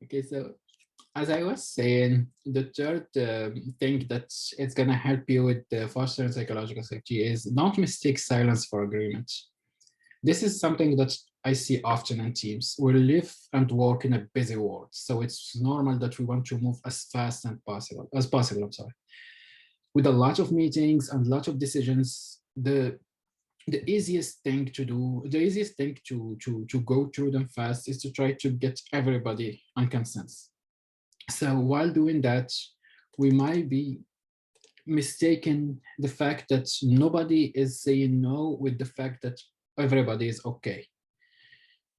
Okay, so as I was saying, the third thing that it's going to help you with fostering psychological safety is don't mistake silence for agreement. This is something that I see often in teams. We live and work in a busy world, so it's normal that we want to move as fast and possible as possible. I'm sorry. With a lot of meetings and a lot of decisions, the easiest thing to do, the easiest thing to go through them fast is to try to get everybody on consensus. So while doing that, we might be mistaken the fact that nobody is saying no with the fact that everybody is okay.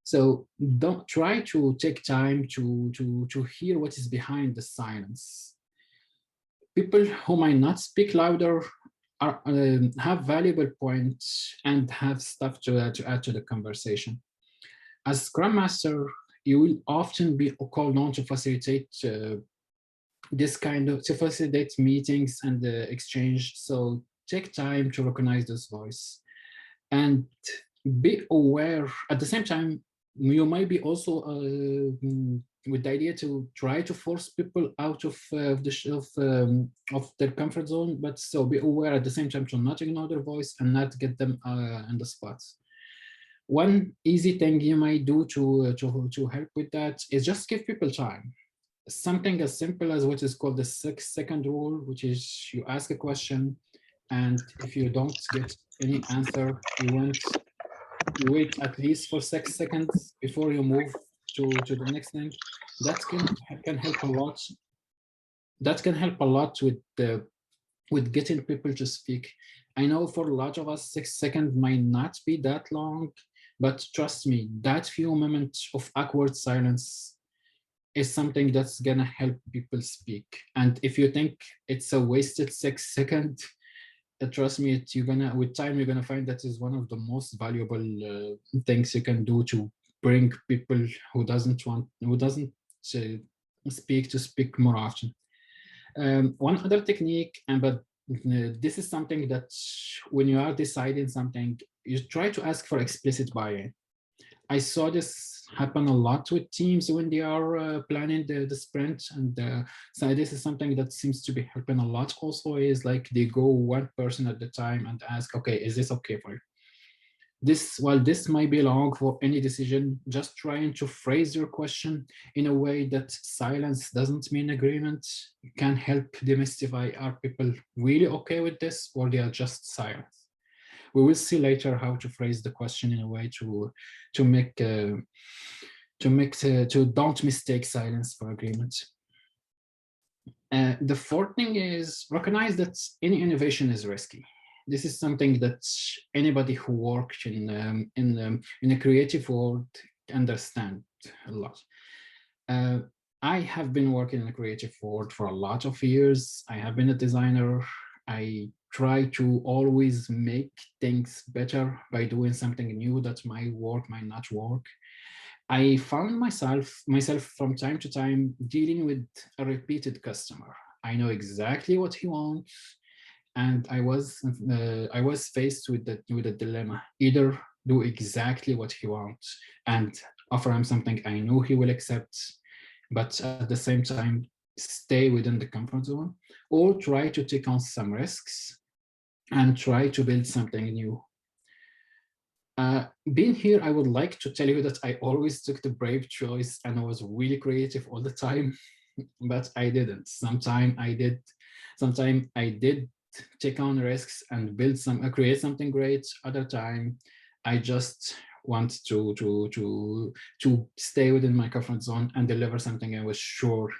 So don't try to take time to hear what is behind the silence. People who might not speak louder are, have valuable points and have stuff to add to the conversation. As Scrum Master, you will often be called on to facilitate to facilitate meetings and the exchange. So take time to recognize this voice and be aware. At the same time, you might be also with the idea to try to force people out of their comfort zone, but so be aware at the same time to not ignore their voice and not get them in the spots. One easy thing you might do to help with that is just give people time. Something as simple as what is called the 6-second rule, which is you ask a question, and if you don't get any answer, you wait at least for 6 seconds before you move to the next thing. That can help a lot. That can help a lot with getting people to speak. I know for a lot of us, 6 seconds might not be that long, but trust me, that few moments of awkward silence is something that's gonna help people speak. And if you think it's a wasted 6 seconds, trust me, you're gonna with time you're gonna find that is one of the most valuable things you can do to bring people who doesn't uh, speak to speak more often. One other technique, and but this is something that when you are deciding something, you try to ask for explicit buy-in. I saw this happen a lot with teams when they are planning the sprint. And so this is something that seems to be helping a lot also is like they go one person at the time and ask, okay, is this okay for you? While this might be long for any decision, just trying to phrase your question in a way that silence doesn't mean agreement can help demystify, are people really okay with this or they are just silent? We will see later how to phrase the question in a way to make to don't mistake silence for agreement. The fourth thing is recognize that any innovation is risky. This is something that anybody who works in a creative world understand a lot. I have been working in a creative world for a lot of years. I have been a designer. I try to always make things better by doing something new that might work, might not work. I found myself from time to time dealing with a repeated customer. I know exactly what he wants, and I was faced with a dilemma: either do exactly what he wants and offer him something I know he will accept, but at the same time stay within the comfort zone, or try to take on some risks and try to build something new. Being here, I would like to tell you that I always took the brave choice and I was really creative all the time, but I didn't. Sometimes I did take on risks and create something great. Other time, I just want to stay within my comfort zone and deliver something I was sure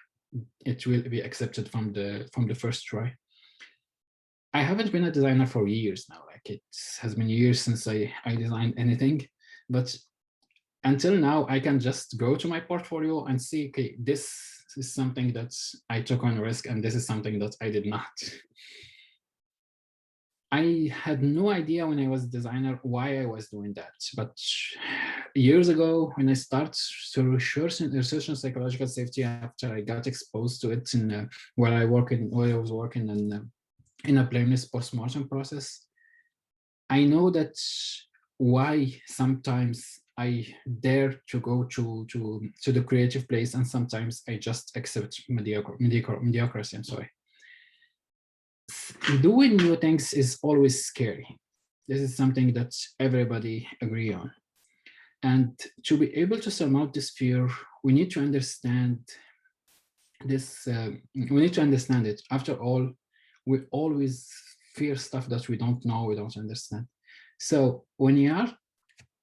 it will be accepted from the first try. I haven't been a designer for years now. Like it has been years since I designed anything, but until now, I can just go to my portfolio and see, okay, this is something that I took on risk and this is something that I did not. I had no idea when I was a designer why I was doing that, but years ago, when I started to research in psychological safety after I got exposed to it in where I was working in a blameless post-mortem process, I know that why sometimes I dare to go to the creative place, and sometimes I just accept mediocrity. I'm sorry. Doing new things is always scary. This is something that everybody agree on. And to be able to surmount this fear, we need to understand this. We need to understand it. After all, we always fear stuff that we don't know, we don't understand. So when you are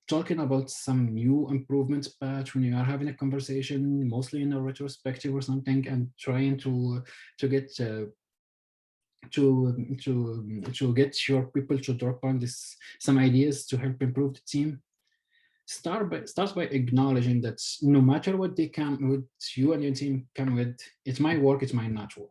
talking about some new improvement patch, when you are having a conversation, mostly in a retrospective or something, and trying to get to get your people to drop on this some ideas to help improve the team, starts by acknowledging that no matter what they come with, you and your team come with, it might work, it might not work.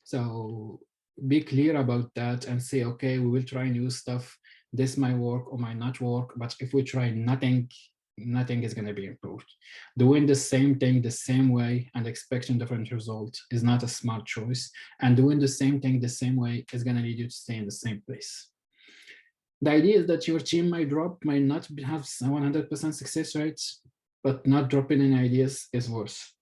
So be clear about that and say, okay, we will try new stuff. This might work or might not work, but if we try nothing, nothing is going to be improved. Doing the same thing the same way and expecting different results is not a smart choice. And doing the same thing the same way is going to lead you to stay in the same place. The idea is that your team might not have 100% success rates, but not dropping any ideas is worse.